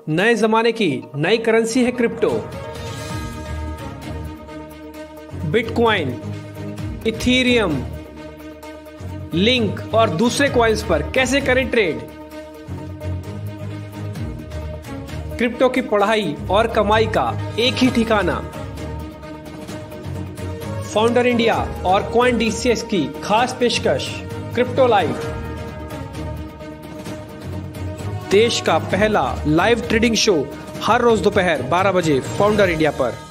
नए जमाने की नई करेंसी है क्रिप्टो। बिटकॉइन, इथीरियम, लिंक और दूसरे कॉइन्स पर कैसे करें ट्रेड। क्रिप्टो की पढ़ाई और कमाई का एक ही ठिकाना, फाउंडर इंडिया और CoinDCX की खास पेशकश क्रिप्टो लाइव, देश का पहला लाइव ट्रेडिंग शो हर रोज दोपहर 12 बजे फाउंडर इंडिया पर।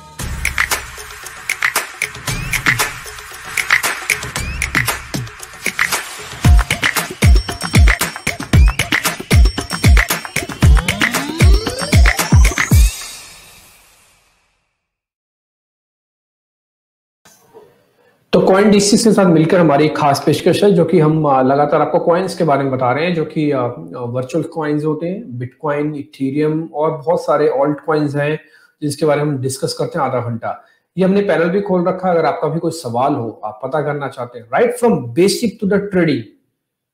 तो CoinDCX के साथ मिलकर हमारी एक खास पेशकश है, जो कि हम लगातार आपको कॉइन्स के बारे में बता रहे हैं, जो कि वर्चुअल कॉइन्स होते हैं। बिटकॉइन, इथीरियम और बहुत सारे ऑल्ट कॉइन्स हैं जिसके बारे में हम डिस्कस करते हैं आधा घंटा। ये हमने पैनल भी खोल रखा है, अगर आपका भी कोई सवाल हो, आप पता करना चाहते हैं right from basic to the trading,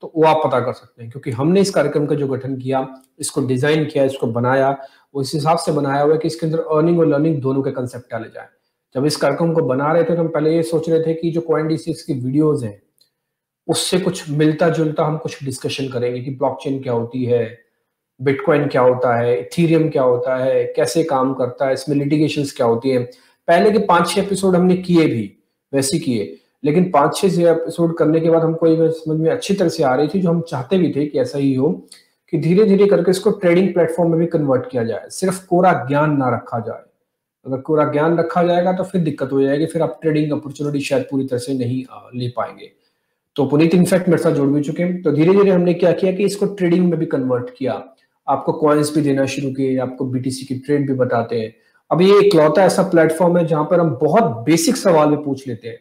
तो वो आप पता कर सकते हैं। क्योंकि हमने इस कार्यक्रम का जो गठन किया, इसको डिजाइन किया, इसको बनाया, वो इस हिसाब से बनाया हुआ है कि इसके अंदर अर्निंग और लर्निंग दोनों के कंसेप्ट डाले जाए। जब इस कार्यक्रम को बना रहे थे तो हम पहले ये सोच रहे थे कि जो CoinDCX की वीडियोस हैं उससे कुछ मिलता जुलता हम कुछ डिस्कशन करेंगे कि ब्लॉकचेन क्या होती है, बिटकॉइन क्या होता है, इथीरियम क्या होता है, कैसे काम करता है, इसमें लिटिगेशंस क्या होती है। पहले के 5-6 एपिसोड हमने किए भी वैसे किए, लेकिन 5-6 एपिसोड करने के बाद हमको ये समझ में अच्छी तरह से आ रही थी, जो हम चाहते भी थे कि ऐसा ही हो, कि धीरे धीरे करके इसको ट्रेडिंग प्लेटफॉर्म में भी कन्वर्ट किया जाए, सिर्फ कोरा ज्ञान ना रखा जाए। अगर पूरा ज्ञान रखा जाएगा तो फिर दिक्कत हो जाएगी, फिर आप ट्रेडिंग अपॉर्चुनिटी शायद पूरी तरह से नहीं ले पाएंगे। तो पुनीत इनफैक्ट मेरे साथ जुड़ भी चुके हैं। तो धीरे धीरे हमने क्या किया कि इसको ट्रेडिंग में भी कन्वर्ट किया, आपको कॉइन्स भी देना शुरू किए, आपको BTC की ट्रेड भी बताते हैं। अब ये इकलौता ऐसा प्लेटफॉर्म है जहां पर हम बहुत बेसिक सवाल भी पूछ लेते हैं,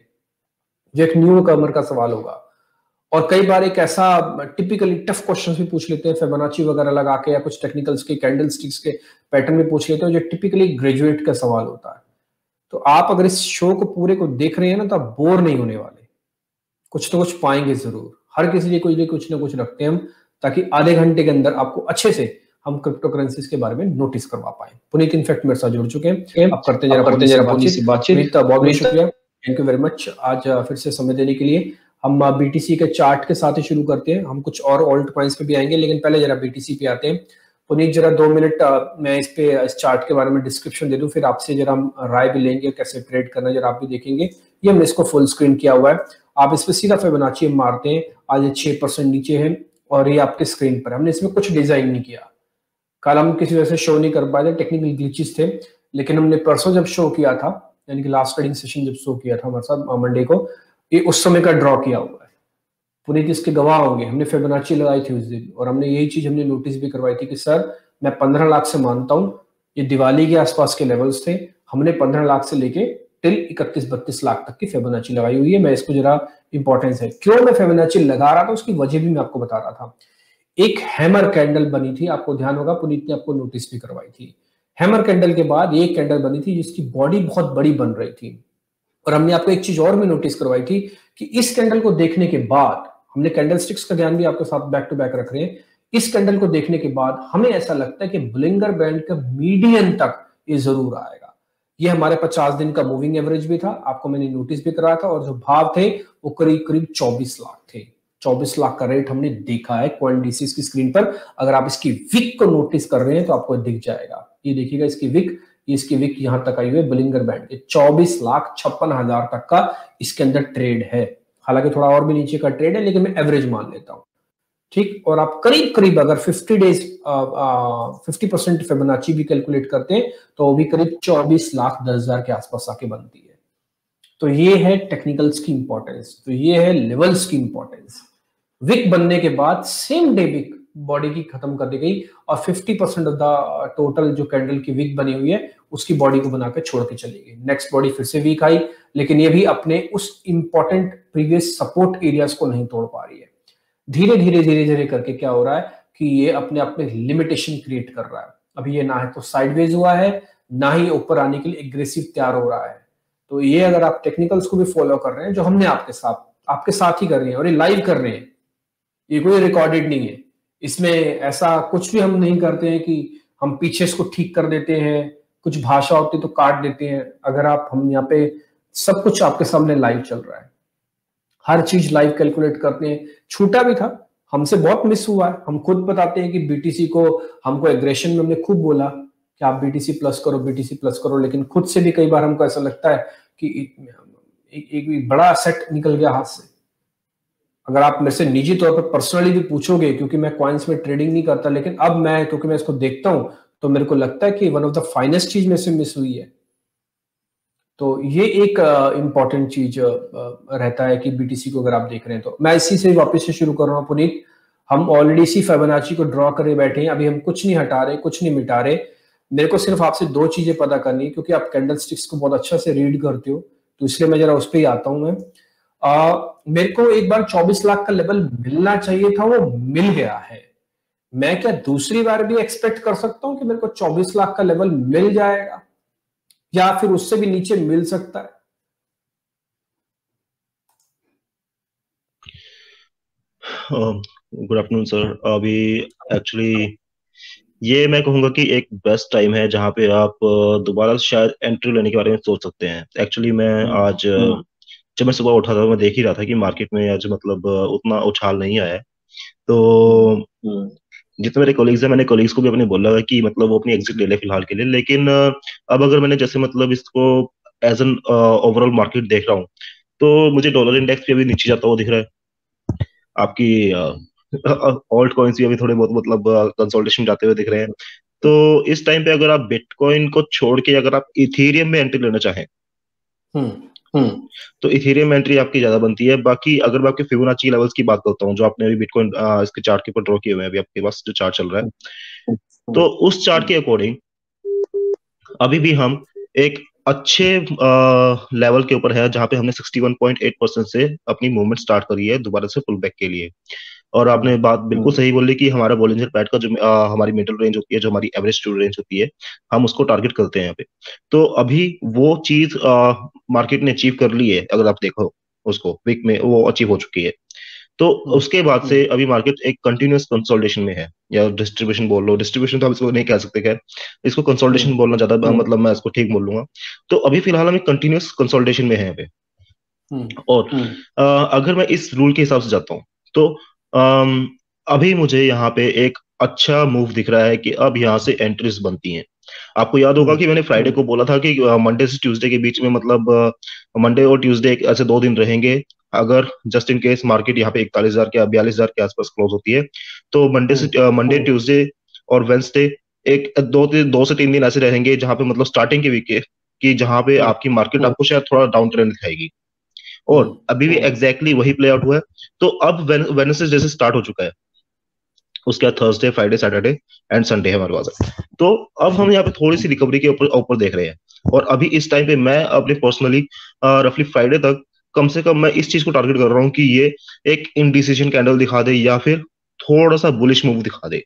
जो एक न्यू कमर का सवाल होगा, और कई बार एक ऐसा टिपिकली टफ क्वेश्चन भी पूछ लेते हैं, फिबोनाची वगैरह लगा के, या कुछ टेक्निकल्स के कैंडल स्टिक्स के पैटर्न में पूछ लेते हैं, जो टिपिकली ग्रेजुएट का सवाल होता है। तो आप अगर इस शो को पूरे को देख रहे हैं ना, तो आप बोर नहीं होने वाले, कुछ तो कुछ पाएंगे जरूर। हर किसी के कुछ ना कुछ रखते हैं हम, ताकि आधे घंटे के अंदर आपको अच्छे से हम क्रिप्टो करेंसीज के बारे में नोटिस करवा पाए। पुनीत इनफैक्ट मेरे साथ जुड़ चुके हैं, आप करते जरा बातचीत। बहुत बहुत शुक्रिया, थैंक यू वेरी मच आज फिर से समय देने के लिए। हम BTC के चार्ट के साथ ही शुरू करते हैं, हम कुछ और ऑल्ट कॉइन्स पे भी आएंगे, लेकिन पहले जरा BTC पे आते हैं। पुनीत जरा 2 मिनट मैं इस चार्ट के बारे में डिस्क्रिप्शन दे दूं, फिर आपसे जरा हम राय भी लेंगे कैसे ट्रेड करना, जरा आप भी देखेंगे। ये हमने इसको फुल स्क्रीन किया हुआ है, आप इस पे सीधा फिबोनाची मारते हैं, आज 6% नीचे है और ये आपके स्क्रीन पर। हमने इसमें कुछ डिजाइन नहीं किया, कल हम किसी वजह से शो नहीं कर पाए थे, टेक्निकल ग्लिचेस थे, लेकिन हमने परसों जब शो किया था, यानी कि लास्ट ट्रेडिंग सेशन जब शो किया था हमारे साथ मंडे को, ये उस समय का ड्रॉ किया हुआ है। पुनीत इसके गवाह होंगे, हमने फिबोनाची लगाई थी उस दिन, और हमने यही चीज हमने नोटिस भी करवाई थी कि सर मैं 15 लाख से मानता हूं, ये दिवाली के आसपास के लेवल्स थे, हमने 15 लाख से लेके टिल 31-32 लाख तक की फिबोनाची लगाई हुई है। मैं इसको जरा इंपॉर्टेंस है, क्यों मैं फिबोनाची लगा रहा था उसकी वजह भी मैं आपको बता रहा था। एक हैमर कैंडल बनी थी, आपको ध्यान होगा, पुनीत ने आपको नोटिस भी करवाई थी। हैमर कैंडल के बाद एक कैंडल बनी थी जिसकी बॉडी बहुत बड़ी बन रही थी, और हमने आपको एक चीज और भी नोटिस करवाई थी कि इस कैंडल को देखने के बाद, हमने कैंडल स्टिक्स का ज्ञान भी आपके साथ बैक टू बैक रख रहे हैं, इस कैंडल को देखने के बाद हमें ऐसा लगता है कि बोलिंगर बैंड का मीडियन तक ये जरूर आएगा। ये हमारे 50 दिन का मूविंग एवरेज भी था, आपको मैंने नोटिस भी कराया था, और जो भाव थे वो करीब करीब 24 लाख थे। 24 लाख का रेट हमने देखा है CoinDCX की स्क्रीन पर। अगर आप इसकी विक को नोटिस कर रहे हैं तो आपको दिख जाएगा, ये देखिएगा इसकी विक यहां तक आई हुई है बोलिंगर बैंड के, 24,56,000 तक का इसके अंदर ट्रेड है। हालांकि थोड़ा और भी नीचे का ट्रेड है, लेकिन मैं एवरेज मान लेता हूं, ठीक। और आप करीब करीब अगर 50% फिबोनाची भी कैलकुलेट करते हैं तो वो भी करीब 24,10,000 के आसपास आके बनती है। तो ये है टेक्निकल्स की इंपॉर्टेंस, तो ये है लेवल्स की इंपॉर्टेंस। विक बनने के बाद सेम डे विक बॉडी की खत्म कर दी गई, और 50% ऑफ द टोटल जो कैंडल की विक बनी हुई है उसकी बॉडी को बनाकर छोड़ के चली गई। नेक्स्ट बॉडी फिर से वीक आई, लेकिन ये भी अपने उस इंपॉर्टेंट प्रीवियस सपोर्ट एरियाज को नहीं तोड़ पा रही है। धीरे धीरे करके क्या हो रहा है कि ये अपने आप में लिमिटेशन क्रिएट कर रहा है। अभी ये ना है तो साइडवेज हुआ है, ना ही ऊपर आने के लिए एग्रेसिव तैयार हो रहा है। तो ये अगर आप टेक्निकल्स को भी फॉलो कर रहे हैं, जो हमने आपके साथ ही कर रहे हैं, और ये लाइव कर रहे हैं, ये कोई रिकॉर्डेड नहीं है, इसमें ऐसा कुछ भी हम नहीं करते हैं कि हम पीछे इसको ठीक कर देते हैं, कुछ भाषा होती तो काट देते हैं। अगर आप हम यहाँ पे सब कुछ आपके सामने लाइव चल रहा है, हर चीज लाइव कैलकुलेट करते हैं। छूटा भी था, हमसे बहुत मिस हुआ है। हम खुद बताते हैं कि बीटीसी को, हमको एग्रेशन में हमने खूब बोला कि आप बीटीसी प्लस करो, बीटीसी प्लस करो, लेकिन खुद से भी कई बार हमको ऐसा लगता है कि एक बड़ा सेट निकल गया हाथ से। अगर आप मेरे से निजी तौर पर पर्सनली भी पूछोगे, क्योंकि मैं कॉइन्स में ट्रेडिंग नहीं करता, लेकिन अब मैं क्योंकि मैं इसको देखता हूं तो मेरे को लगता है कि वन ऑफ द फाइनेस्ट चीज में से मिस हुई है। तो ये एक इंपॉर्टेंट चीज रहता है कि बीटीसी को अगर आप देख रहे हैं तो। मैं इसी से वापस से शुरू कर रहा हूँ पुनीत। हम ऑलरेडी इसी फिबोनाची को ड्रॉ करे बैठे हैं, अभी हम कुछ नहीं हटा रहे, कुछ नहीं मिटा रहे। मेरे को सिर्फ आपसे दो चीजें पता करनी है, क्योंकि आप कैंडल स्टिक्स को बहुत अच्छा से रीड करते हो, तो इसलिए मैं जरा उस पर ही आता हूं। मैं मेरे को एक बार 24 लाख का लेवल मिलना चाहिए था, वो मिल गया है। मैं क्या दूसरी बार भी एक्सपेक्ट कर सकता हूं कि मेरे को 24 लाख का लेवल मिल जाएगा, या फिर उससे भी नीचे मिल सकता है? Good afternoon sir. अभी एक्चुअली ये मैं कहूंगा कि एक बेस्ट टाइम है जहां पे आप दोबारा शायद एंट्री लेने के बारे में सोच सकते हैं। एक्चुअली मैं आज जब मैं सुबह उठा था मैं देख ही रहा था कि मार्केट में आज मतलब उतना उछाल नहीं आया है। तो जितने मेरे कोलीग्स हैं, मैंने कोलीग्स को भी अपने बोला है कि मतलब वो अपनी एग्जिट ले ले फिलहाल के लिए। लेकिन अब अगर मैंने जैसे मतलब इसको एज एन ओवरऑल मार्केट देख रहा हूँ, तो मुझे डॉलर इंडेक्स भी अभी नीचे जाता हुआ दिख रहा है। आपकी ऑल्ट कॉइन्स भी अभी थोड़े बहुत मतलब कंसोलिडेशन जाते हुए दिख रहे हैं। तो इस टाइम पे अगर आप बिटकॉइन को छोड़ के अगर आप इथेरियम में एंट्री लेना चाहें, तो इथेरियम एंट्री आपकी ज्यादा बनती है। बाकी अगर मैं आपके फिबोनाची लेवल्स की बात करता हूँ, जो आपने अभी बिटकॉइन इसके चार्ट के ऊपर ड्रॉ किए हुए हैं, अभी आपके पास जो चार्ट चल रहा है, तो उस चार्ट के अकॉर्डिंग अभी भी हम एक अच्छे लेवल के ऊपर है, जहां पे हमने 61.8% से अपनी मूवमेंट स्टार्ट करी है दोबारा से पुल बैक के लिए। और आपने बात बिल्कुल सही बोली कि हमारा बॉलिंजर पैड का जो हमारी मिडिल रेंज होती है, जो हमारी एवरेज टू रेंज होती है, हम उसको टारगेट करते हैं यहाँ पे। तो अभी वो चीज मार्केट ने अचीव कर ली है। अगर आप देखो उसको वीक में वो अचीव हो चुकी है। तो उसके बाद से अभी मार्केट एक कंटिन्यूअस कंसोलिडेशन में है, या डिस्ट्रीब्यूशन बोल लो, डिस्ट्रीब्यूशन तो हम इसको नहीं कह सकते, खैर इसको कंसोलिडेशन बोलना ज्यादा मतलब मैं इसको ठीक बोल लूंगा। तो अभी फिलहाल हम एक कंटिन्यूअस कंसोलिडेशन में है यहाँ पे। और अगर मैं इस रूल के हिसाब से जाता हूँ, तो अभी मुझे यहाँ पे एक अच्छा मूव दिख रहा है कि अब यहाँ से एंट्रीज बनती हैं। आपको याद होगा कि मैंने फ्राइडे को बोला था कि मंडे से ट्यूसडे के बीच में मतलब मंडे और ट्यूसडे ऐसे 2 दिन रहेंगे। अगर जस्ट इन केस मार्केट यहाँ पे 41,000 के 42,000 के आसपास क्लोज होती है, तो मंडे ट्यूसडे और वेंसडे एक 2 से 3 दिन ऐसे रहेंगे जहां पे मतलब स्टार्टिंग के वीक के कि जहां पे आपकी मार्केट आपको शायद थोड़ा डाउन ट्रेंड दिखाएगी। और अभी भी एग्जैक्टली वही प्ले आउट हुआ है। तो अब वेडनेसडे जैसे स्टार्ट हो चुका है, उसके बाद Thursday, Friday, Saturday and Sunday है हमारे पास। तो अब हम यहाँ पे थोड़ी सी रिकवरी के ऊपर ऊपर देख रहे हैं। और अभी इस टाइम पे मैं अपने पर्सनली रफली फ्राइडे तक कम से कम मैं इस चीज को टारगेट कर रहा हूँ कि ये एक इनडिसीजन कैंडल दिखा दे या फिर थोड़ा सा बुलिश मूव दिखा दे।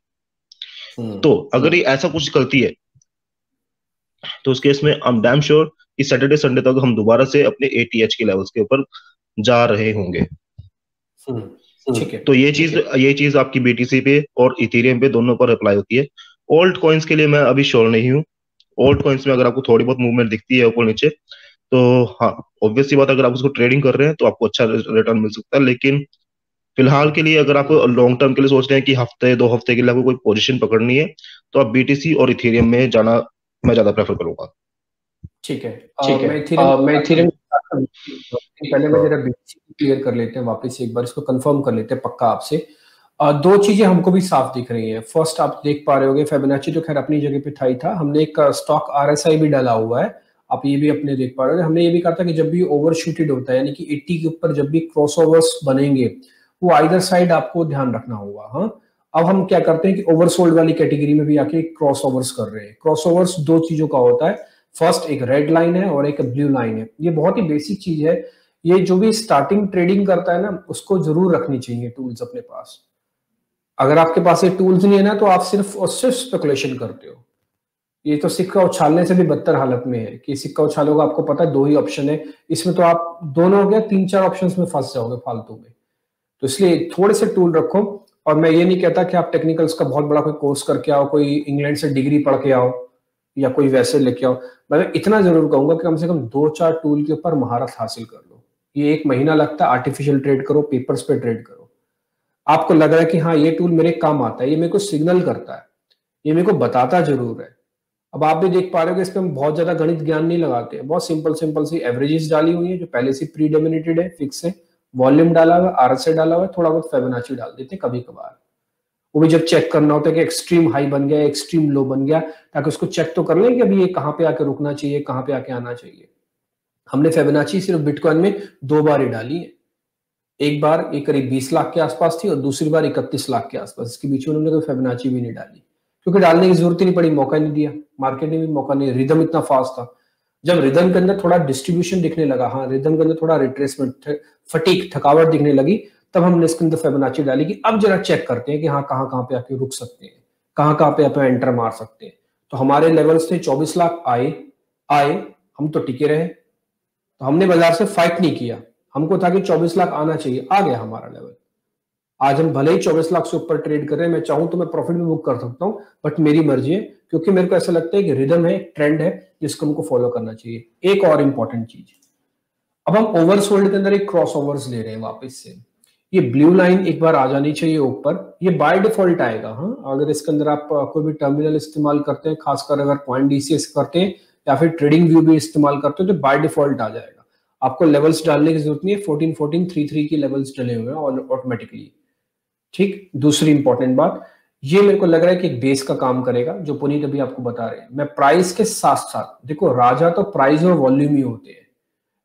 तो अगर ये ऐसा कुछ करती है, तो उस केस में आई एम डैम श्योर कि सैटरडे संडे तक हम दोबारा से अपने एटीएच के लेवल्स के ऊपर जा रहे होंगे। ठीक है। तो ये चीज आपकी बीटीसी पे और इथेरियम पे दोनों पर अप्लाई होती है। ओल्ड कॉइन्स के लिए मैं अभी श्योर नहीं हूँ। ओल्ड कॉइन्स में अगर आपको थोड़ी बहुत मूवमेंट दिखती है ऊपर नीचे, तो हाँ, ऑब्वियस सी बात, अगर आप उसको ट्रेडिंग कर रहे हैं तो आपको अच्छा रिटर्न मिल सकता है। लेकिन फिलहाल के लिए अगर आप लॉन्ग टर्म के लिए सोच रहे हैं कि हफ्ते 2 हफ्ते के लिए आपको कोई पोजीशन पकड़नी है, तो आप बीटीसी और इथेरियम में जाना मैं ज्यादा प्रेफर करूंगा। ठीक है। मैं इथेरियम पहले मैं जरा बीटीसी क्लियर कर लेते हैं वापस एक बार, इसको कंफर्म कर लेते हैं पक्का आपसे। दो चीजें हमको भी साफ दिख रही हैं। फर्स्ट, आप देख पा रहे होगे फिबोनाची तो खैर अपनी जगह पे था ही था, हमने एक स्टॉक आरएसआई भी डाला हुआ है, आप ये भी अपने देख पा रहे हो। हमने ये भी कहा था कि जब भी ओवरशूटेड होता है, यानी कि 80 के ऊपर जब भी क्रॉसओवर्स बनेंगे, वो आइदर साइड आपको ध्यान रखना होगा। हाँ, अब हम क्या करते हैं कि ओवरसोल्ड वाली कैटेगरी में भी आके क्रॉसओवर्स कर रहे हैं। क्रॉसओवर्स दो चीजों का होता है, फर्स्ट एक रेड लाइन है और एक ब्लू लाइन है। ये बहुत ही बेसिक चीज है, ये जो भी स्टार्टिंग ट्रेडिंग करता है ना, उसको जरूर रखनी चाहिए टूल्स अपने पास। अगर आपके पास ये टूल्स नहीं है ना, तो आप सिर्फ और सिर्फ स्पेकुलेशन करते हो। ये तो सिक्का उछालने से भी बदतर हालत में है कि सिक्का उछालोगे, आपको पता है 2 ही ऑप्शन है इसमें, तो आप दोनों हो गया 3-4 ऑप्शंस में फंस जाओगे फालतू में। तो इसलिए थोड़े से टूल रखो। और मैं ये नहीं कहता कि आप टेक्निकल्स का बहुत बड़ा कोई कोर्स करके आओ, कोई इंग्लैंड से डिग्री पढ़ के आओ या कोई वैसे लेके आओ। मैं इतना जरूर कहूंगा कि कम से कम 2-4 टूल के ऊपर महारत हासिल कर लो। ये 1 महीना लगता है, आर्टिफिशियल ट्रेड करो, पेपर्स पे ट्रेड करो, आपको लग रहा है कि हाँ ये टूल मेरे काम आता है, ये मेरे को सिग्नल करता है, ये मेरे को बताता जरूर है। अब आप भी देख पा रहे हो कि इस पे हम बहुत ज्यादा गणित ज्ञान नहीं लगाते हैं, बहुत सिंपल सिंपल सी एवरेजेस डाली हुई है जो पहले से प्री डोमिनेटेड है, फिक्स है, वॉल्यूम डाला हुआ है, आरएसआई डाला हुआ है, थोड़ा बहुत फिबोनाची डाल देते हैं कभी कभार। वो भी जब चेक करना होता है कि एक्सट्रीम हाई बन गया, एक्सट्रीम लो बन गया, ताकि उसको चेक तो कर लें कि अभी ये कहाँ पे आके रुकना चाहिए, कहाँ पे आके आना चाहिए। हमने फिबोनाची सिर्फ बिटकॉइन में 2 बार ही डाली है। एक बार ये करीब 20 लाख के आसपास थी और दूसरी बार 31 लाख के आसपास। इसके बीच में उन्होंने कोई फिबोनाची भी नहीं डाली, क्योंकि डालने की जरूरत ही नहीं पड़ी, मौका नहीं दिया, मार्केट ने भी मौका नहीं, रिदम इतना फास्ट था। जब रिदम के अंदर थोड़ा डिस्ट्रीब्यूशन दिखने लगा, हाँ रिदम के अंदर थोड़ा रिट्रेसमेंट, फटीक, थकावट दिखने लगी, तब हमने इसके अंदर फिबोनाची डाली कि अब जरा चेक करते हैं कि हाँ कहाँ कहाँ पे आके रुक सकते हैं, कहाँ कहाँ पे आप एंटर मार सकते हैं। तो हमारे लेवल्स थे 24 लाख, आए हम तो टिके रहे, तो हमने बाजार से फाइट नहीं किया, हमको था कि 24 लाख आना चाहिए, आ गया हमारा लेवल। आज हम भले ही 24 लाख से ऊपर ट्रेड कर रहे हैं, मैं चाहूं तो मैं प्रॉफिट भी बुक कर सकता हूं, बट मेरी मर्जी है, क्योंकि मेरे को ऐसा लगता है कि रिदम है, ट्रेंड है, जिसको हमको फॉलो करना चाहिए। एक और इंपॉर्टेंट चीज, अब हम ओवरसोल्ड के अंदर एक क्रॉस ओवर्स ले रहे हैं वापस से, ये ब्लू लाइन एक बार आ जानी चाहिए ऊपर, ये बाय डिफॉल्ट आएगा। हाँ अगर इसके अंदर आप कोई भी टर्मिनल इस्तेमाल करते हैं, खासकर अगर पॉइंट डीसीएस करते हैं या फिर ट्रेडिंग व्यू भी इस्तेमाल करते हो, तो बाय डिफॉल्ट आ जाएगा। आपको लेवल्स डालने की जरूरत नहीं है, 14-14-3-3 की लेवल्स डले हुए हैं ऑटोमेटिकली। ठीक, दूसरी इंपॉर्टेंट बात, ये मेरे को लग रहा है कि एक बेस का काम करेगा, जो पुनीत अभी आपको बता रहे हैं। मैं प्राइस के साथ साथ, देखो राजा तो प्राइस और वॉल्यूम ही होते हैं,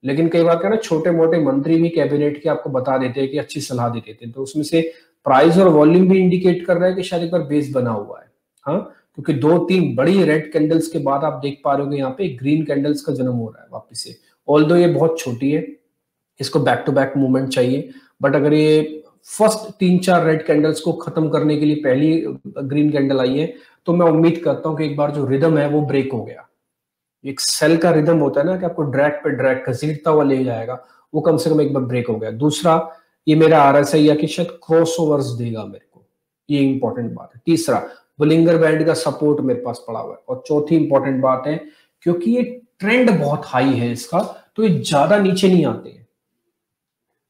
लेकिन कई बार क्या ना छोटे मोटे मंत्री भी कैबिनेट के आपको बता देते हैं कि अच्छी सलाह दे देते हैं, तो उसमें से प्राइस और वॉल्यूम भी इंडिकेट कर रहा है कि शायद एक बार बेस बना हुआ है। हाँ क्योंकि 2-3 बड़ी रेड कैंडल्स के बाद आप देख पा रहे हो यहाँ पे ग्रीन कैंडल्स का जन्म हो रहा है वापस से। ऑल्दो ये बहुत छोटी है, इसको बैक टू बैक मूवमेंट चाहिए, बट अगर ये फर्स्ट 3-4 रेड कैंडल्स को खत्म करने के लिए पहली ग्रीन कैंडल आई है, तो मैं उम्मीद करता हूं कि एक बार जो रिदम है वो ब्रेक हो गया। एक सेल का रिदम होता है ना कि आपको ड्रैग पे ड्रैग घसीटता हुआ ले जाएगा, वो कम से कम एक बार ब्रेक हो गया। दूसरा, ये मेरा आरएसआई या कि शायद क्रॉस ओवर्स देगा मेरे को, ये इंपॉर्टेंट बात है। तीसरा, बुलिंगर बैंड का सपोर्ट मेरे पास पड़ा हुआ है। और चौथी इंपॉर्टेंट बात है, क्योंकि ये ट्रेंड बहुत हाई है इसका, तो ये ज्यादा नीचे नहीं आते हैं,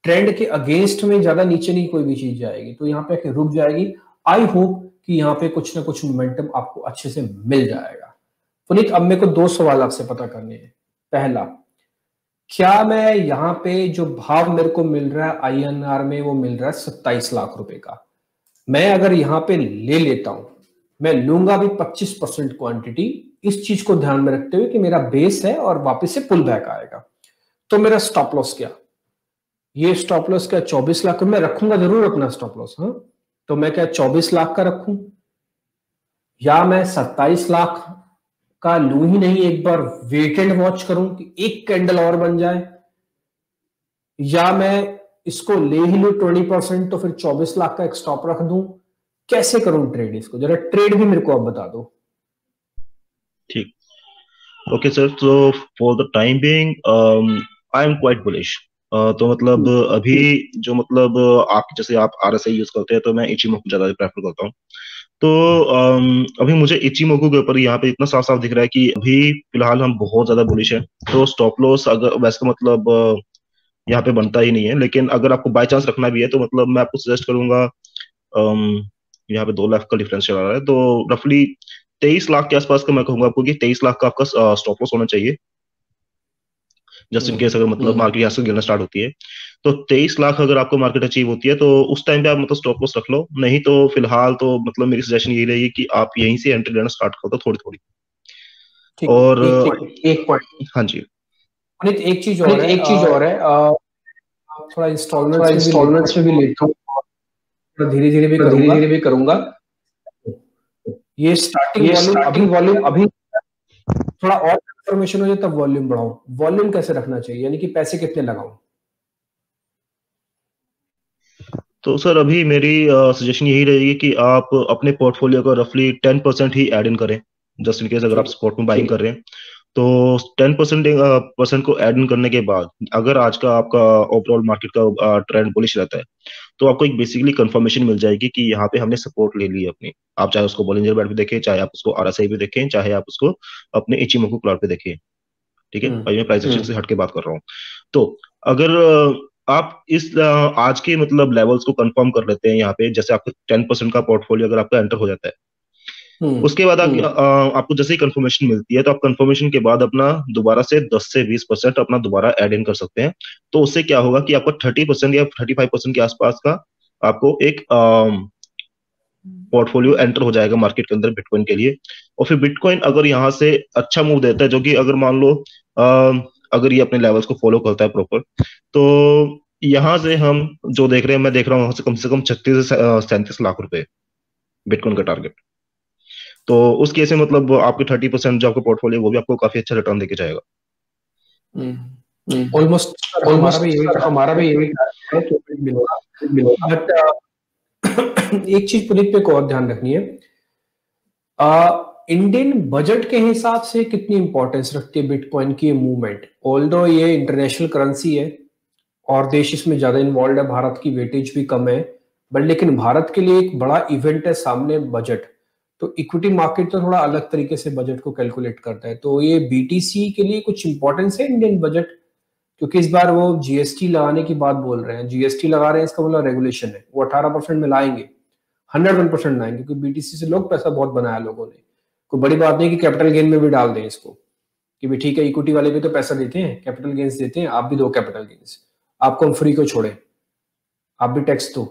ट्रेंड के अगेंस्ट में ज्यादा नीचे नहीं कोई भी चीज जाएगी, तो यहाँ पे रुक जाएगी। आई होप कि यहाँ पे कुछ ना कुछ मोमेंटम आपको अच्छे से मिल जाएगा। पुनीत, अब मेरे को 2 सवाल आपसे पता करने हैं। पहला, क्या मैं यहाँ पे जो भाव मेरे को मिल रहा है आईएनआर में, वो मिल रहा है 27 लाख रुपए का, मैं अगर यहाँ पे ले लेता हूं, मैं लूंगा भी 25% क्वांटिटी, इस चीज को ध्यान में रखते हुए कि मेरा बेस है और वापस से पुल बैक आएगा, तो मेरा स्टॉप लॉस क्या, ये स्टॉप लॉस क्या 24 लाख, मैं रखूंगा जरूर अपना स्टॉप लॉस। हाँ तो मैं क्या 24 लाख का रखूं, या मैं 27 लाख का लू ही नहीं, एक बार वेट एंड वॉच करूं कि एक कैंडल और बन जाए, या मैं इसको ले ही लू 20%, तो फिर 24 लाख का एक स्टॉप रख दूं, कैसे करूं ट्रेड इसको, जरा ट्रेड भी मेरे को आप बता दो। ठीक, ओके सर, तो for the time being I am quite bullish. तो मतलब अभी जो मतलब आप जैसे आप आरएसआई यूज करते हैं, तो मैं इचिमोकू ज्यादा प्रेफर करता हूँ। तो अभी मुझे इचिमोकू के ऊपर यहाँ पे इतना साफ साफ दिख रहा है कि अभी फिलहाल हम बहुत ज्यादा बुलिश है, तो स्टॉप लॉस अगर वैसे मतलब यहाँ पे बनता ही नहीं है। लेकिन अगर आपको बाय चांस रखना भी है, तो मतलब मैं आपको सजेस्ट करूंगा, यहाँ पे 2 लाख का डिफरेंस चला रहा है, तो रफली 23 लाख के आसपास का मैं कहूंगा आपको कि 23 लाख का आपका स्टॉप लॉस होना चाहिए, जस्ट इन केस अगर मतलब मार्केट यहाँ से गिरना स्टार्ट होती है। तो 23 लाख अगर आपको मार्केट अचीव होती है, तो उस टाइम पे आप मतलब स्टॉप लॉस रख लो, नहीं तो फिलहाल तो मतलब मेरी सजेशन यही रहेगी कि आप यहीं से एंट्री लेना स्टार्ट कर दो थोड़ी थोड़ी। और एक पॉइंट, हाँ जी, एक चीज और है, थोड़ा इंस्टॉलमेंट्स में भी लेता हूँ, धीरे धीरे भी करूंगा। ये स्टार्टिंग वॉल्यूम अभी थोड़ा और इंफॉर्मेशन हो जाए तब वॉल्यूम बढ़ाऊं, वॉल्यूम कैसे रखना चाहिए, यानी कि पैसे कितने लगाऊं। तो सर अभी मेरी सजेशन यही रहेगी कि आप अपने पोर्टफोलियो का रफली 10% ही ऐड इन करें, जस्ट इन केस अगर आप स्पॉट में बाइंग कर रहे हैं। तो 10% को ऐड इन करने के बाद अगर आज का आपका ओवरऑल मार्केट का ट्रेंड बुलिश रहता है, तो आपको एक बेसिकली कंफर्मेशन मिल जाएगी कि यहाँ पे हमने सपोर्ट ले ली है अपनी। आप चाहे उसको बॉलिंजर बैंड पे देखें, चाहे आप उसको आरएसआई पे देखें, चाहे आप उसको अपने इचिमोकू प्लॉट पे देखें, ठीक है, भाई मैं प्राइस एक्शन से हट के बात कर रहा हूँ। तो अगर आप इस आज के मतलब लेवल्स को कंफर्म कर लेते हैं यहाँ पे, जैसे आपका 10% का पोर्टफोलियो अगर आपका एंटर हो जाता है, उसके बाद आपको जैसे ही कंफर्मेशन मिलती है, तो आप कंफर्मेशन के बाद अपना दोबारा से 10 से 20% अपना दोबारा ऐड इन कर सकते हैं। तो उससे क्या होगा कि आपको 30% या 35% के आसपास का आपको एक पोर्टफोलियो एंटर हो जाएगा मार्केट के अंदर बिटकॉइन के लिए। और फिर बिटकॉइन अगर यहाँ से अच्छा मूव देता है, जो कि अगर मान लो अगर ये अपने लेवल्स को फॉलो करता है प्रॉपर, तो यहाँ से हम जो देख रहे हैं, मैं देख रहा हूँ से कम 36 से 37 लाख रुपए बिटकॉइन का टारगेट। तो उस केस में मतलब आपके 30% जो आपका पोर्टफोलियो, वो भी आपको काफी अच्छा रिटर्न देके जाएगा। ऑलमोस्ट हमारा भी यही है कि बट एक चीज पुनीत पे को और ध्यान रखनी है, इंडियन बजट के हिसाब से कितनी इंपॉर्टेंस रखती है बिटकॉइन की मूवमेंट। ऑल्दो ये इंटरनेशनल करेंसी है और देश इसमें ज्यादा इन्वॉल्व है, भारत की वेटेज भी कम है, बट लेकिन भारत के लिए एक बड़ा इवेंट है सामने बजट। तो इक्विटी मार्केट तो थोड़ा अलग तरीके से बजट को कैलकुलेट करता है। तो ये बीटीसी के लिए कुछ इंपॉर्टेंस है इंडियन बजट, क्योंकि इस बार वो जीएसटी लगाने की बात बोल रहे हैं। जीएसटी लगा रहे हैं, इसका मतलब रेगुलेशन है, वो 18% में लाएंगे, 101% लाएंगे, क्योंकि बीटीसी से लोग पैसा बहुत बनाया लोगों ने। कोई बड़ी बात नहीं कि कैपिटल गेन में भी डाल दें इसको, कि भी ठीक है इक्विटी वाले भी तो पैसा देते हैं, कैपिटल गेन्स देते हैं, आप भी दो कैपिटल गेन्स, आपको हम फ्री को छोड़े, आप भी टैक्स दो।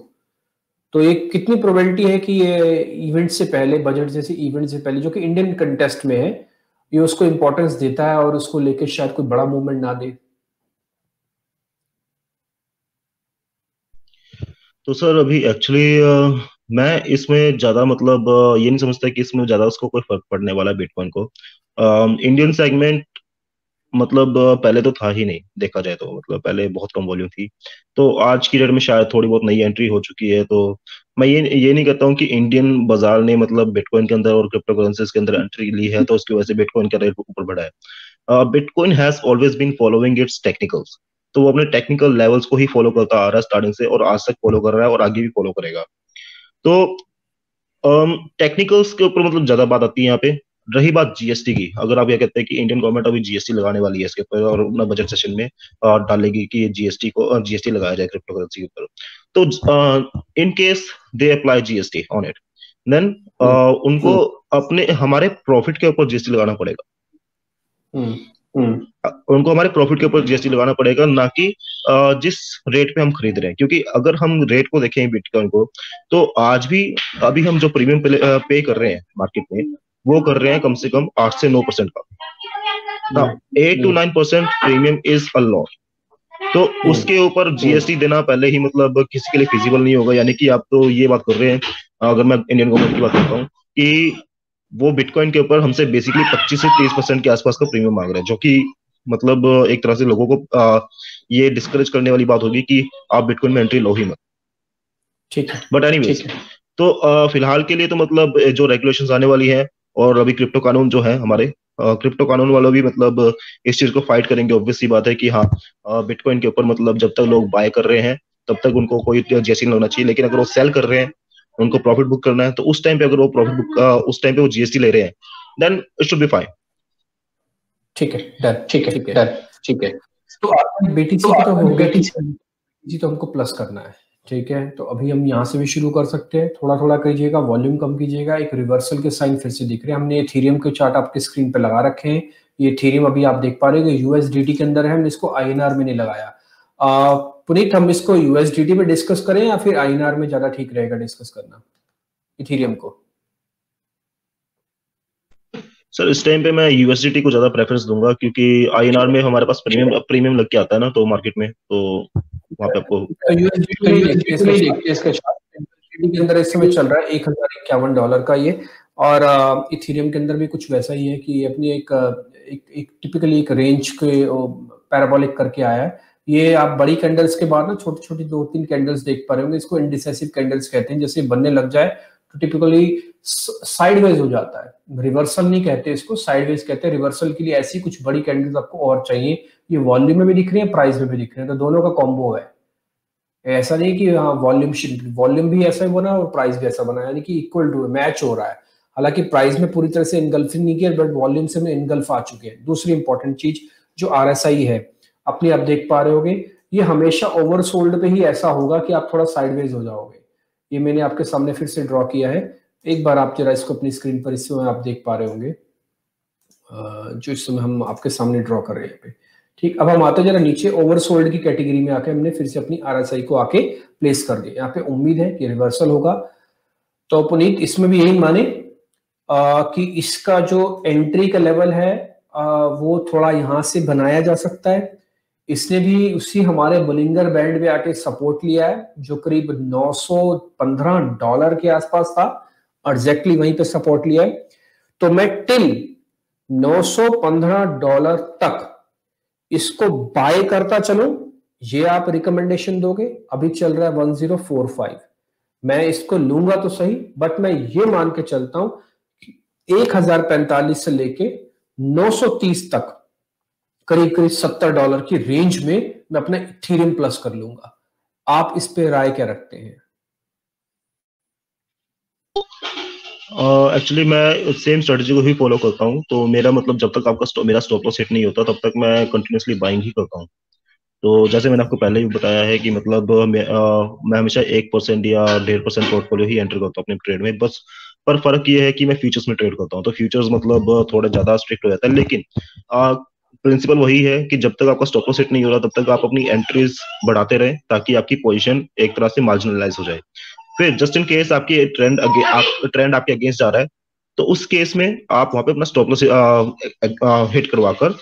तो ये कितनी प्रोबेबिलिटी है कि ये इवेंट से पहले, बजट जैसे इवेंट से पहले, जो कि इंडियन कंटेस्ट में है, ये उसको इंपॉर्टेंस देता है और उसको लेकर शायद कोई बड़ा मूवमेंट ना दे। तो सर अभी एक्चुअली मैं इसमें ज्यादा मतलब ये नहीं समझता कि इसमें ज्यादा उसको कोई फर्क पड़ने वाला है बिटकॉइन को। इंडियन सेगमेंट मतलब पहले तो था ही नहीं, देखा जाए तो मतलब पहले बहुत कम वॉल्यूम थी। तो आज की डेट में शायद थोड़ी बहुत नई एंट्री हो चुकी है। तो मैं ये नहीं कहता हूँ कि इंडियन बाजार ने मतलब बिटकॉइन के अंदर और क्रिप्टो करेंसीज के अंदर एंट्री ली है तो उसकी वजह से बिटकॉइन का रेट ऊपर बढ़ा है। Bitcoin has always been following its technicals. तो वो अपने टेक्निकल लेवल्स को ही फॉलो करता आ रहा है स्टार्टिंग से, और आज तक फॉलो कर रहा है और आगे भी फॉलो करेगा। तो टेक्निकल्स के ऊपर मतलब ज्यादा बात आती है यहाँ पे। रही बात जीएसटी की, अगर आप ये कहते हैं कि इंडियन गवर्नमेंट अभी जीएसटी लगाने वाली है इसके ऊपर और अपना बजट सेशन में डालेगी कि जीएसटी लगाया जाए क्रिप्टो करेंसी के ऊपर, तो in case they apply GST on it, then उनको अपने हमारे प्रॉफिट के ऊपर जीएसटी लगाना पड़ेगा। उनको हमारे प्रॉफिट के ऊपर जीएसटी लगाना पड़ेगा, ना कि जिस रेट पे हम खरीद रहे हैं। क्योंकि अगर हम रेट को देखें बिटकॉइन को, तो आज भी अभी हम जो प्रीमियम पे कर रहे हैं मार्केट में, वो कर रहे हैं कम से कम 8 से 9% का। 8 to 9% premium is a lot. तो उसके ऊपर जीएसटी देना पहले ही मतलब किसी के लिए फिजिबल नहीं होगा। यानी कि आप तो ये बात कर रहे हैं, अगर मैं इंडियन गवर्नमेंट की बात करता हूँ, कि वो बिटकॉइन के ऊपर हमसे बेसिकली 25 से 30% के आसपास का प्रीमियम मांग रहे हैं, जो कि मतलब एक तरह से लोगों को ये डिस्करेज करने वाली बात होगी कि आप बिटकॉइन में एंट्री लो ही मत। ठीक है, बट एनीवेज, तो फिलहाल के लिए तो मतलब जो रेगुलेशंस आने वाली है, और अभी क्रिप्टो कानून जो है हमारे, क्रिप्टो कानून वालों भी मतलब इस चीज को फाइट करेंगे। ऑब्वियस सी बात है कि हाँ, बिटकॉइन के ऊपर मतलब जब तक लोग बाय कर रहे हैं तब तक उनको कोई जीएसटी नहीं लगना चाहिए। लेकिन अगर वो सेल कर रहे हैं, उनको प्रॉफिट बुक करना है, तो उस टाइम पे अगर वो प्रॉफिट बुक उस टाइम पे वो जीएसटी ले रहे हैं, then it should be fine. ठीक है, डन, ठीक है। तो बीटीसी की तो हो गया, बीटीसी तो हमको प्लस करना है, ठीक है। तो अभी हम यहाँ से भी शुरू कर सकते हैं, थोड़ा थोड़ा कीजिएगा, वॉल्यूम कम कीजिएगा। एक रिवर्सल के साइन फिर से दिख रहे हैं, हमने एथेरियम के चार्ट आपके स्क्रीन पे लगा रखे हैं। ये एथेरियम अभी आप देख पा रहे हैं यूएसडीटी के अंदर है, हमने इसको आईएनआर में नहीं लगाया। पुनीत, हम इसको यूएसडीटी में डिस्कस करें या फिर आईएनआर में ज्यादा ठीक रहेगा डिस्कस करना इथेरियम को? सर इस टाइम पे मैं यूएसडीटी को ज्यादा प्रेफरेंस दूंगा, क्योंकि आईएनआर में हमारे पास प्रीमियम लग के आता है ना, तो मार्केट में तो वहां पे आपको के अंदर इस समय चल रहा है $1051 का ये। और इथेरियम के अंदर भी कुछ वैसा ही है कि अपनी एक टिपिकली एक रेंज के पैराबोलिक करके आया है। ये आप बड़ी कैंडल्स के बाद ना छोटी छोटी 2-3 कैंडल्स देख पा रहे होंगे, इसको इंडिसेसिव कैंडल्स कहते हैं। जैसे बनने लग जाए तो टिपिकली साइडवेज हो जाता है। रिवर्सल नहीं कहते इसको, साइडवेज कहते हैं। रिवर्सल के लिए ऐसी कुछ बड़ी कैंडल्स आपको और चाहिए, ये वॉल्यूम में भी दिख रही है, प्राइस में भी दिख रहे हैं, तो दोनों का कॉम्बो है। ऐसा नहीं कि हाँ वॉल्यूम भी ऐसा ही बना और प्राइस भी ऐसा बना, यानी कि इक्वल टू मैच हो रहा है। हालांकि प्राइस में पूरी तरह से इनगल्फिंग नहीं किया, बट वॉल्यूम से में इनगल्फ आ चुके हैं। दूसरी इंपॉर्टेंट चीज जो RSI है, अपने आप देख पा रहे होगे, ये हमेशा ओवरसोल्ड पे ही ऐसा होगा कि आप थोड़ा साइडवेज हो जाओगे। ये मैंने आपके सामने फिर से ड्रॉ किया है, एक बार आप जरा इसको अपनी स्क्रीन पर इस समय आप देख पा रहे होंगे, जो इस समय हम आपके सामने ड्रॉ कर रहे हैं पे। ठीक, अब हम आते जरा नीचे ओवरसोल्ड की कैटेगरी में आके हमने फिर से अपनी RSI को आके प्लेस कर दिया। यहाँ पे उम्मीद है कि रिवर्सल होगा। तो पुनीत इसमें भी यही माने कि इसका जो एंट्री का लेवल है वो थोड़ा यहाँ से बनाया जा सकता है। इसने भी उसी हमारे बोलिंगर बैंड में आके सपोर्ट लिया है, जो करीब $915 के आसपास था, एग्जैक्टली वहीं पे सपोर्ट लिया है। तो मैं टिल $915 तक इसको बाय करता चलो, ये आप रिकमेंडेशन दोगे। अभी चल रहा है 1045, मैं इसको लूंगा तो सही, बट मैं ये मान के चलता हूं कि 1045 से लेके 930 तक करीब करीब $70 की रेंज में मैं अपना इथेरियम प्लस कर लूंगा। आप इस पे राय क्या रखते हैं? एक्चुअली मैं सेम स्ट्रेटजी को ही फॉलो करता हूँ। तो मेरा मतलब जब तक आपका मेरा स्टॉप लॉस हिट नहीं होता तब तक मैं कंटिन्यूसली बाइंग ही करता हूँ। तो जैसे मैंने आपको पहले भी बताया है कि मतलब मैं हमेशा 1% या 1.5% पोर्टफोलियो ही एंटर करता हूँ अपने ट्रेड में बस। पर फर्क ये है कि मैं फ्यूचर्स में ट्रेड करता हूँ, तो फ्यूचर्स मतलब थोड़ा ज्यादा स्ट्रिक्ट हो जाता है, लेकिन प्रिंसिपल वही है कि जब तक आपका स्टॉप लॉस हिट नहीं हो रहा तब तक आप अपनी एंट्रीज बढ़ाते रहें ताकि आपकी पोजीशन एक तरह से मार्जिनलाइज हो जाए। फिर जस्ट इन केस आपकी ट्रेंड आपके अगेंस्ट जा रहा है, तो उस केस में आप वहां पे अपना स्टॉप लॉस हिट करवाकर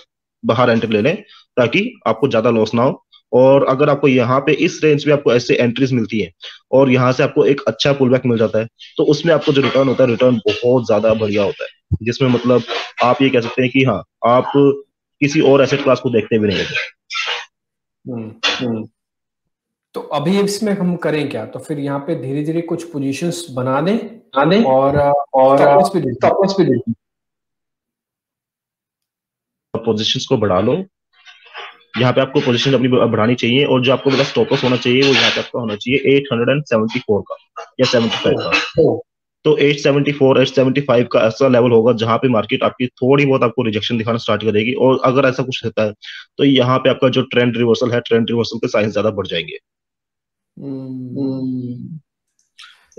बाहर एंट्री ले लें ताकि आपको ज्यादा लॉस ना हो। और अगर आपको यहाँ पे इस रेंज में आपको ऐसे एंट्रीज मिलती है और यहाँ से आपको एक अच्छा पुल बैक मिल जाता है, तो उसमें आपको जो रिटर्न होता है रिटर्न बहुत ज्यादा बढ़िया होता है, जिसमें मतलब आप ये कह सकते हैं कि हाँ आप किसी और एसेट क्लास को देखते भी नहीं रहते। तो अभी इसमें हम करें क्या? तो फिर यहाँ पे धीरे धीरे कुछ पोजीशंस बना दें और स्टॉप लॉस भी दें, पोजीशंस को बढ़ा लो। यहाँ पे आपको पोजीशन अपनी बढ़ानी चाहिए और जो आपको मेरा स्टॉप लॉस होना चाहिए वो यहाँ पे आपका होना चाहिए 874 का या 75 का। तो 874 875 का ऐसा लेवल होगा जहां पे मार्केट आपकी थोड़ी बहुत आपको रिजेक्शन दिखाना स्टार्ट करेगी, और अगर ऐसा कुछ रहता है तो यहाँ पे आपका जो ट्रेंड रिवर्सल है, ट्रेंड रिवर्सल के साइंस ज्यादा बढ़ जाएंगे।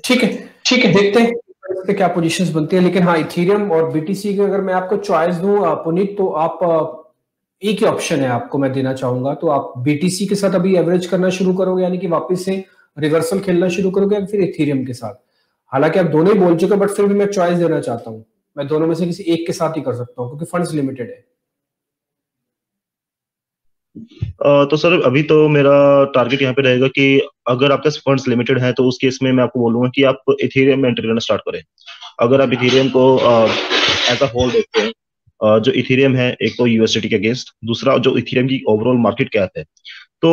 ठीक है, देखते हैं पे क्या पोजीशंस बनती है। लेकिन हाँ, इथेरियम और BTC की अगर मैं आपको चॉइस दूं पुनीत, तो आप एक ही ऑप्शन है आपको मैं देना चाहूंगा। तो आप BTC के साथ अभी एवरेज करना शुरू करोगे, यानी कि वापस से रिवर्सल खेलना शुरू करोगे, या फिर इथेरियम के साथ? हालांकि आप दोनों ही बोल चुके, बट फिर भी मैं चॉइस देना चाहता हूँ। मैं दोनों में से किसी एक के साथ ही कर सकता हूँ क्योंकि फंड्स लिमिटेड है। तो सर अभी तो मेरा टारगेट यहाँ पे रहेगा कि अगर आपके फंड्स लिमिटेड हैं तो उस केस में मैं आपको बोलूंगा कि आप इथेरियम में एंट्री करना स्टार्ट करें। अगर आप इथेरियम को एज अ होल देखते हैं, जो इथेरियम है एक तो USDT के अगेंस्ट, दूसरा जो इथेरियम की ओवरऑल मार्केट कैप है, तो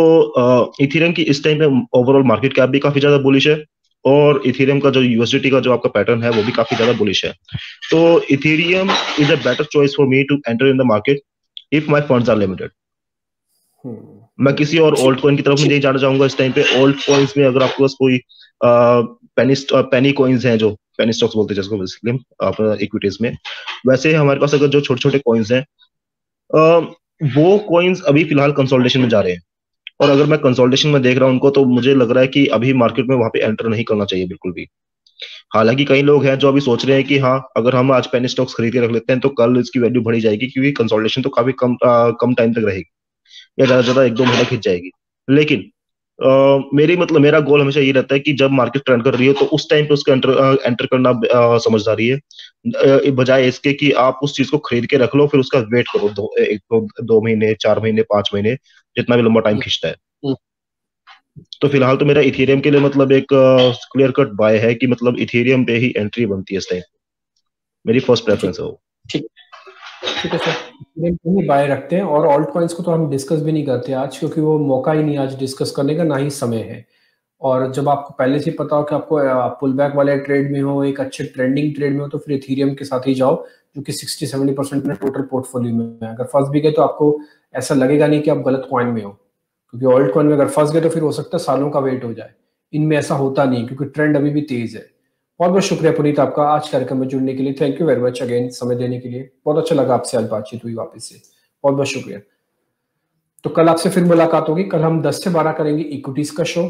इथेरियम की इस टाइम पे ओवरऑल मार्केट कैप भी काफी ज्यादा बुलिश है और इथेरियम का जो USDT का जो आपका पैटर्न है वो भी काफी ज्यादा बुलिश है। तो Ethereum is a better choice for me to enter in the market if my funds are limited. मैं किसी और ओल्ड कॉइन की तरफ नहीं जाना चाहूंगा इस टाइम पे। ओल्ड कॉइन्स में अगर आपके पास कोई पेनी कॉइन्स हैं, जो पेनी स्टॉक्स बोलते हैं जिसको बेसिकली आप इक्विटीज में, वैसे हमारे पास अगर जो छोटे छोटे कॉइन्स हैं वो कॉइन्स अभी फिलहाल कंसोलिडेशन में जा रहे हैं, और अगर मैं कंसोलिडेशन में देख रहा हूँ उनको तो मुझे लग रहा है कि अभी मार्केट में वहां पे एंटर नहीं करना चाहिए बिल्कुल भी। हालांकि कई लोग हैं जो अभी सोच रहे हैं कि हाँ अगर हम आज पेनी स्टॉक्स खरीद के रख लेते हैं तो कल इसकी वैल्यू बढ़ी जाएगी, क्योंकि कंसोलिडेशन तो काफी कम टाइम तक रहेगी या ज्यादा ज्यादा 1-2 महीने खिंच जाएगी। लेकिन मेरा गोल हमेशा ये रहता है कि जब मार्केट ट्रेंड कर रही हो तो उस टाइम पे उसका एंटर करना समझदारी है, बजाय इसके कि आप उस चीज को खरीद के रख लो फिर उसका वेट करो 2 महीने 4 महीने 5 महीने, जितना भी लंबा टाइम खींचता है। तो फिलहाल तो मेरा इथेरियम के लिए मतलब एक क्लियर कट बाय है कि मतलब इथेरियम पे ही एंट्री बनती है इस टाइम, मेरी फर्स्ट प्रेफरेंस है वो। ठीक है सर, इथेरियम ही बाय रखते हैं। और ऑल्ट कॉइन्स को तो हम डिस्कस भी नहीं करते आज, क्योंकि वो मौका ही नहीं आज डिस्कस करने का, ना ही समय है। और जब आपको पहले से पता हो कि आपको पुल बैक वाले ट्रेड में हो, एक अच्छे ट्रेंडिंग ट्रेड में हो, तो फिर इथेरियम के साथ ही जाओ, जो कि 60-70% में टोटल पोर्टफोलियो में है। अगर फंस भी गए तो आपको ऐसा लगेगा नहीं कि आप गलत कॉइन में हो, क्योंकि ऑल्ट कॉइन में अगर फंस गए तो फिर हो सकता है सालों का वेट हो जाए। इनमें ऐसा होता नहीं, क्योंकि ट्रेंड अभी भी तेज है। बहुत बहुत शुक्रिया पुनीत आपका आज कार्यक्रम में जुड़ने के लिए। Thank you very much again समय देने के लिए। बहुत अच्छा लगा आपसे आज बातचीत हुई वापस से। बहुत बहुत शुक्रिया। तो कल आपसे फिर मुलाकात होगी। कल हम 10 से 12 करेंगे इक्विटीज का शो,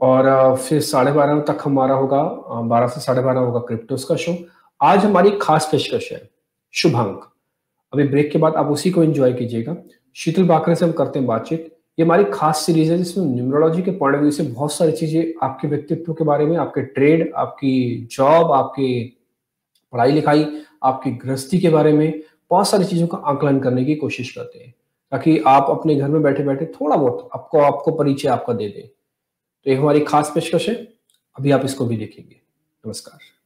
और फिर 12:30 तक हमारा होगा, 12 से 12:30 होगा क्रिप्टोस का शो। आज हमारी खास पेशकश है शुभ अंक। अभी ब्रेक के बाद आप उसी को एंजॉय कीजिएगा। शीतल बाकरे से हम करते हैं बातचीत। ये हमारी खास सीरीज है जिसमें न्यूमरोलॉजी के पॉइंट ऑफ व्यू से बहुत सारी चीजें आपके व्यक्तित्व के बारे में, आपके ट्रेड, आपकी जॉब, आपकी पढ़ाई लिखाई, आपकी गृहस्थी के बारे में बहुत सारी चीजों का आकलन करने की कोशिश करते हैं, ताकि आप अपने घर में बैठे बैठे थोड़ा बहुत आपको परिचय आपका दे दें। तो ये हमारी खास पेशकश है। अभी आप इसको भी देखेंगे। नमस्कार।